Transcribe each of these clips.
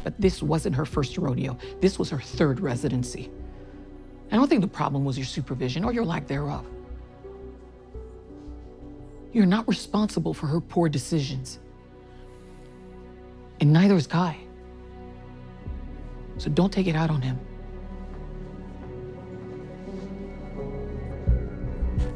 But this wasn't her first rodeo. This was her third residency. I don't think the problem was your supervision or your lack thereof. You're not responsible for her poor decisions. And neither is Kai. So don't take it out on him.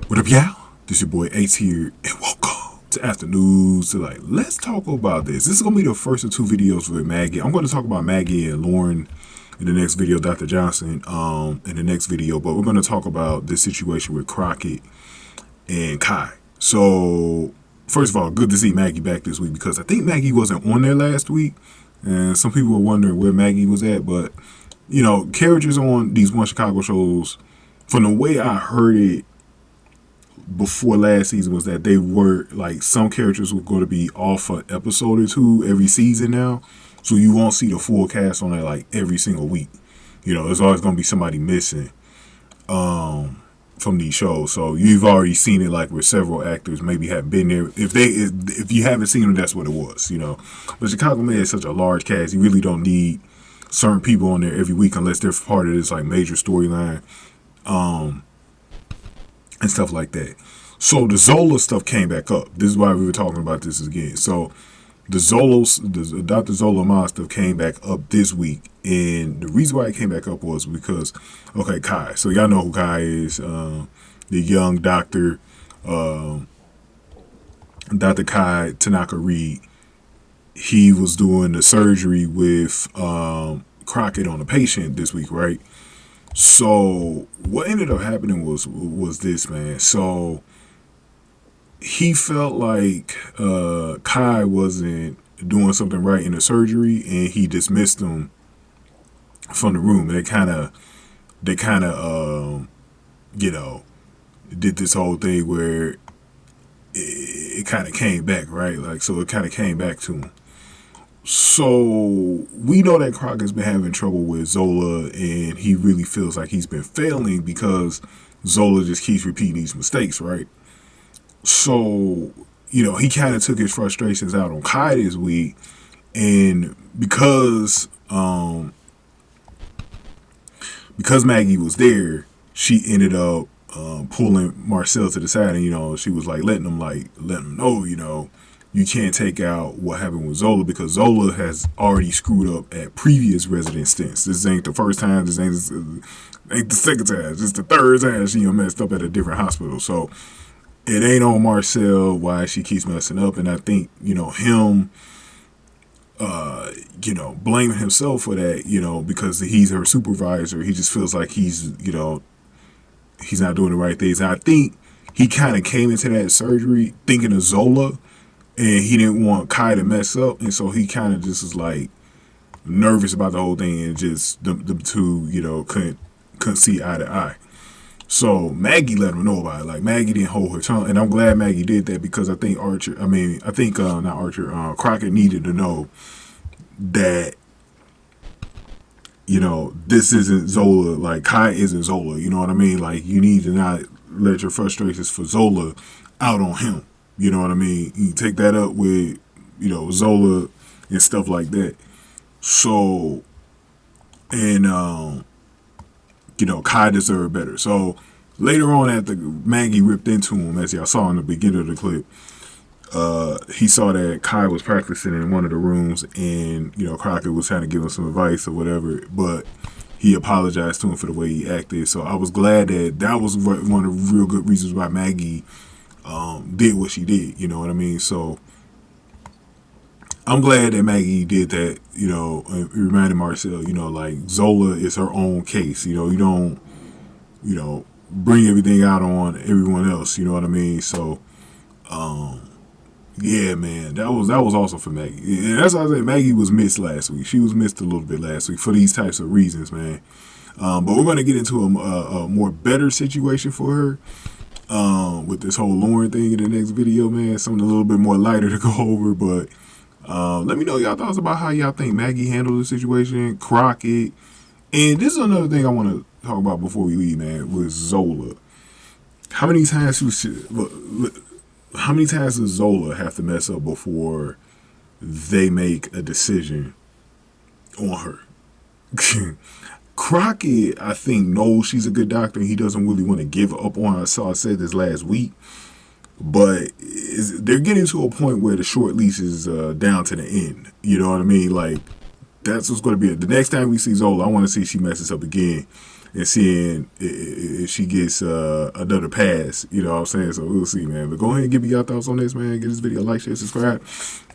What up, y'all? This your boy Ace here, and welcome to Afternoons. So, let's talk about this. This is gonna be the first of two videos with Maggie. I'm going to talk about Maggie and Loren in the next video, Dr. Johnson, in the next video. But we're going to talk about this situation with Crockett and Kai. So, first of all, good to see Maggie back this week because I think Maggie wasn't on there last week, and some people were wondering where Maggie was at. But you know, characters on these One Chicago shows, from the way I heard it before last season, was that they were some characters were going to be off an episode or two every season now, so you won't see the full cast on there every single week. You know, there's always going to be somebody missing from these shows. So you've already seen it where several actors maybe have been there. If you haven't seen them, that's what it was. You know, but Chicago Med is such a large cast, you really don't need certain people on there every week unless they're part of this major storyline. And stuff like that. So the Zola stuff came back up. This is why we were talking about this again. So the Dr. Zola Ma stuff came back up this week. And the reason why it came back up was because, okay, Kai. So y'all know who Kai is. The young doctor, Dr. Kai Tanaka-Reed. He was doing the surgery with Crockett on a patient this week, right? So what ended up happening was this, man. So he felt like Kai wasn't doing something right in the surgery, and he dismissed him from the room. And they kind of did this whole thing where it kind of came back, right? So it kind of came back to him. So we know that Crockett's been having trouble with Zola, and he really feels like he's been failing because Zola just keeps repeating these mistakes, right? So, he kind of took his frustrations out on Kai this week, and because Maggie was there, she ended up pulling Marcel to the side, and she was letting him know, you can't take out what happened with Zola because Zola has already screwed up at previous resident stints. This ain't the first time. This ain't the second time. This is the third time she messed up at a different hospital. So it ain't on Marcel why she keeps messing up. And I think, him, blaming himself for that, because he's her supervisor. He just feels like he's not doing the right things. And I think he kind of came into that surgery thinking of Zola, and he didn't want Kai to mess up, and so he kind of just was nervous about the whole thing, and just the two, couldn't see eye to eye. So Maggie let him know about it. Maggie didn't hold her tongue, and I'm glad Maggie did that because I think Crockett needed to know that this isn't Zola. Kai isn't Zola. You know what I mean? You need to not let your frustrations for Zola out on him. You know what I mean? You take that up with, Zola and stuff like that. So, and, Kai deserved better. So, later on after Maggie ripped into him, as y'all saw in the beginning of the clip, he saw that Kai was practicing in one of the rooms, and, Crockett was trying to give him some advice or whatever, but he apologized to him for the way he acted. So, I was glad that was one of the real good reasons why Maggie did what she did, you know what I mean? So I'm glad that Maggie did that, and reminded Marcel, Zola is her own case, you don't, bring everything out on everyone else, you know what I mean? So, yeah, man, that was awesome for Maggie. And that's why I said Maggie was missed last week. She was missed a little bit last week for these types of reasons, man. But we're going to get into a more better situation for her. With this whole Loren thing in the next video, man. Something a little bit more lighter to go over, but let me know y'all thoughts about how y'all think Maggie handled the situation, Crockett, and this is another thing I want to talk about before we leave, man, with Zola. How many times does Zola have to mess up before they make a decision on her. Crockett, I think, knows she's a good doctor. He doesn't really want to give up on her. I said this last week. But they're getting to a point where the short leash is down to the end. You know what I mean? Like, that's what's going to be. The next time we see Zola, I want to see if she messes up again and seeing if she gets another pass. You know what I'm saying? So we'll see, man. But go ahead and give me your thoughts on this, man. Give this video a like, share, subscribe.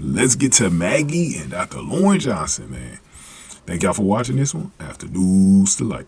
Let's get to Maggie and Dr. Loren Johnson, man. Thank y'all for watching this one. After News to Light.